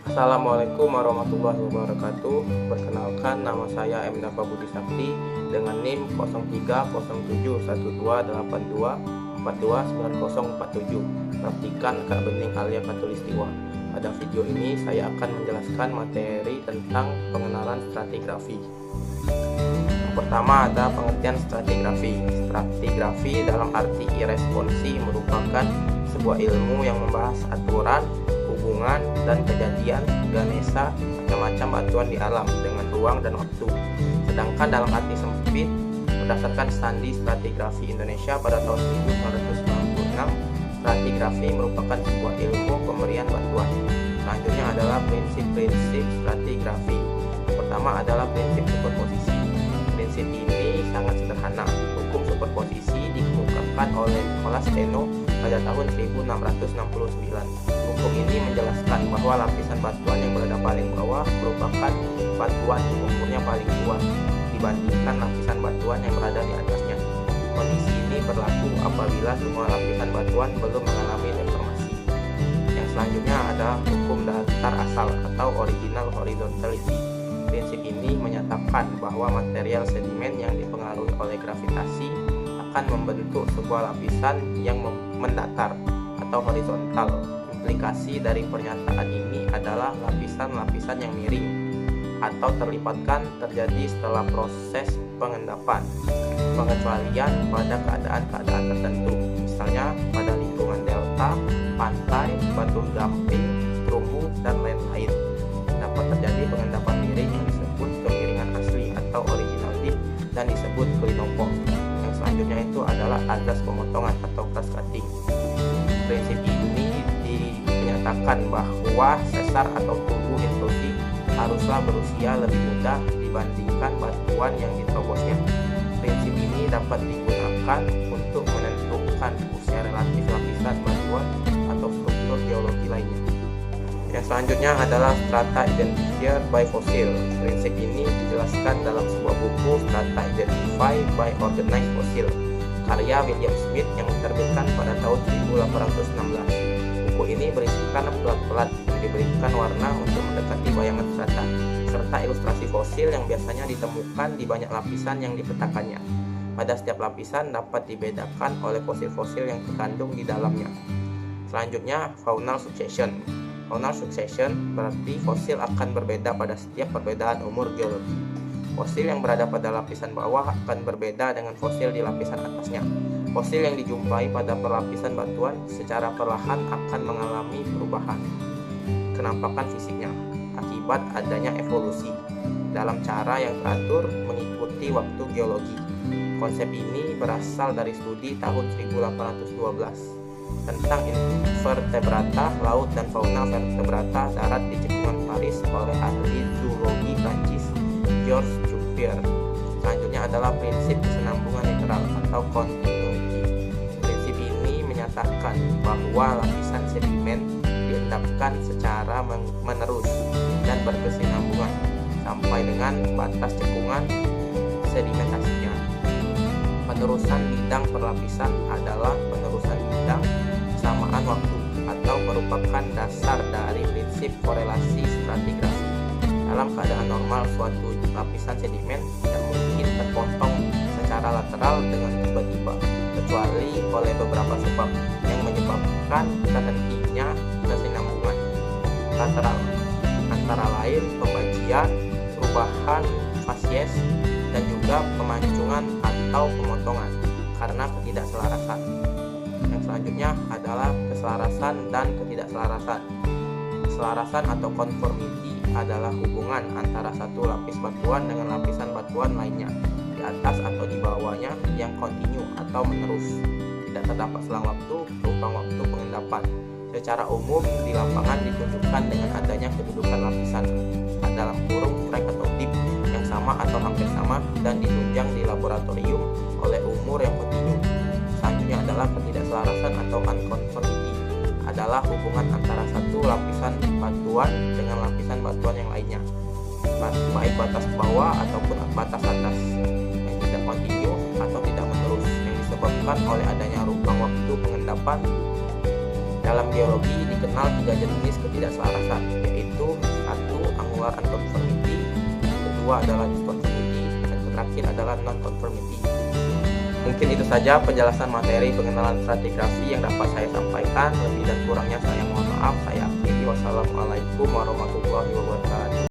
Assalamualaikum warahmatullahi wabarakatuh. Perkenalkan, nama saya M. Dafa Budi Sakti dengan NIM 03071282429047. Praktikan Kak Bening Alia Katulistiwa. Pada video ini saya akan menjelaskan materi tentang pengenalan stratigrafi. Yang pertama ada pengertian stratigrafi. Stratigrafi dalam arti irresponsi merupakan sebuah ilmu yang membahas aturan, hubungan, dan kejadian Ganesha macam-macam batuan di alam dengan ruang dan waktu. Sedangkan dalam arti sempit, berdasarkan studi stratigrafi Indonesia pada tahun 1996, stratigrafi merupakan sebuah ilmu pemberian batuan. Selanjutnya adalah prinsip-prinsip stratigrafi. Yang pertama adalah prinsip superposisi. Prinsip ini sangat sederhana. Hukum superposisi dikemukakan oleh Nicolas Steno pada tahun 1669. Hukum ini menjelaskan bahwa lapisan batuan yang berada paling bawah merupakan batuan yang umurnya paling tua dibandingkan lapisan batuan yang berada di atasnya. Kondisi ini berlaku apabila semua lapisan batuan belum mengalami deformasi. Yang selanjutnya ada hukum datar asal atau original horizontality. Prinsip ini menyatakan bahwa material sedimen yang dipengaruhi oleh gravitasi akan membentuk sebuah lapisan yang mendatar atau horizontal. Implikasi dari pernyataan ini adalah lapisan-lapisan yang miring atau terlipatkan terjadi setelah proses pengendapan, pengecualian pada keadaan-keadaan tertentu, misalnya pada lingkungan delta, pantai, batu gamping, terumbu, dan lain-lain. Dapat terjadi pengendapan miring yang disebut kemiringan asli atau original dip dan disebut klinopol. Yang selanjutnya itu adalah azas pemotongan atau cross cutting. Prinsip ini menyatakan bahwa sesar atau tubuh intrusi haruslah berusia lebih muda dibandingkan batuan yang diterobosnya. Prinsip ini dapat digunakan untuk menentukan usia relatif lapisan batuan atau struktur geologi lainnya. Yang selanjutnya adalah strata identifier by fossil. Prinsip ini dijelaskan dalam sebuah buku Strata Identified by Organized Fossil karya William Smith yang diterbitkan pada tahun 1816. Buku ini berisikan pelat-pelat yang diberikan warna untuk mendekati bayangan strata, serta ilustrasi fosil yang biasanya ditemukan di banyak lapisan yang dipetakannya. Pada setiap lapisan dapat dibedakan oleh fosil-fosil yang terkandung di dalamnya. Selanjutnya, faunal succession. Faunal succession berarti fosil akan berbeda pada setiap perbedaan umur geologi. Fosil yang berada pada lapisan bawah akan berbeda dengan fosil di lapisan atasnya. Fosil yang dijumpai pada perlapisan batuan secara perlahan akan mengalami perubahan kenampakan fisiknya akibat adanya evolusi dalam cara yang teratur mengikuti waktu geologi. Konsep ini berasal dari studi tahun 1812 tentang invertebrata laut dan fauna vertebrata darat di cekungan Paris oleh ahli zoologi Prancis Georges Cuvier. Selanjutnya adalah prinsip kesinambungan literal atau continuity. Prinsip ini menyatakan bahwa lapisan sedimen diendapkan secara menerus dan berkesinambungan sampai dengan batas cekungan sedimentasinya. Penerusan bidang perlapisan adalah penerusan bidang kesamaan waktu atau merupakan dasar dari prinsip korelasi stratigrafi. Dalam keadaan normal, suatu lapisan sedimen tidak mungkin terpotong secara lateral dengan tiba-tiba, kecuali oleh beberapa sebab yang menyebabkan terhentinya kesinambungan lateral, antara lain pembagian, perubahan fasies, dan juga pemancungan atau pemotongan karena ketidakselarasan. Yang selanjutnya adalah keselarasan dan ketidakselarasan. Keselarasan atau conformity adalah hubungan antara satu lapis batuan dengan lapisan batuan lainnya di atas atau di bawahnya yang kontinu atau menerus, tidak terdapat selang waktu, ruang waktu pengendapan. Secara umum di lapangan ditunjukkan dengan adanya kedudukan lapisan dalam kurung strike atau dip yang sama atau hampir sama dan ditunjang di laboratorium oleh umur yang kontinu. Selanjutnya adalah ketidakselarasan atau unconformity, adalah hubungan antara satu lapisan batuan dengan lapisan batuan yang lainnya, baik batas bawah ataupun batas atas, yang tidak kontinu atau tidak menerus, yang disebabkan oleh adanya ruang waktu pengendapan. Dalam geologi dikenal tiga jenis ketidakselarasan, yaitu kedua unconformity, yang kedua adalah discontinuity, dan terakhir adalah non-conformity. Mungkin itu saja penjelasan materi pengenalan stratigrafi yang dapat saya sampaikan. Lebih dan kurangnya saya mohon maaf. Saya akhiri. Wassalamualaikum warahmatullahi wabarakatuh.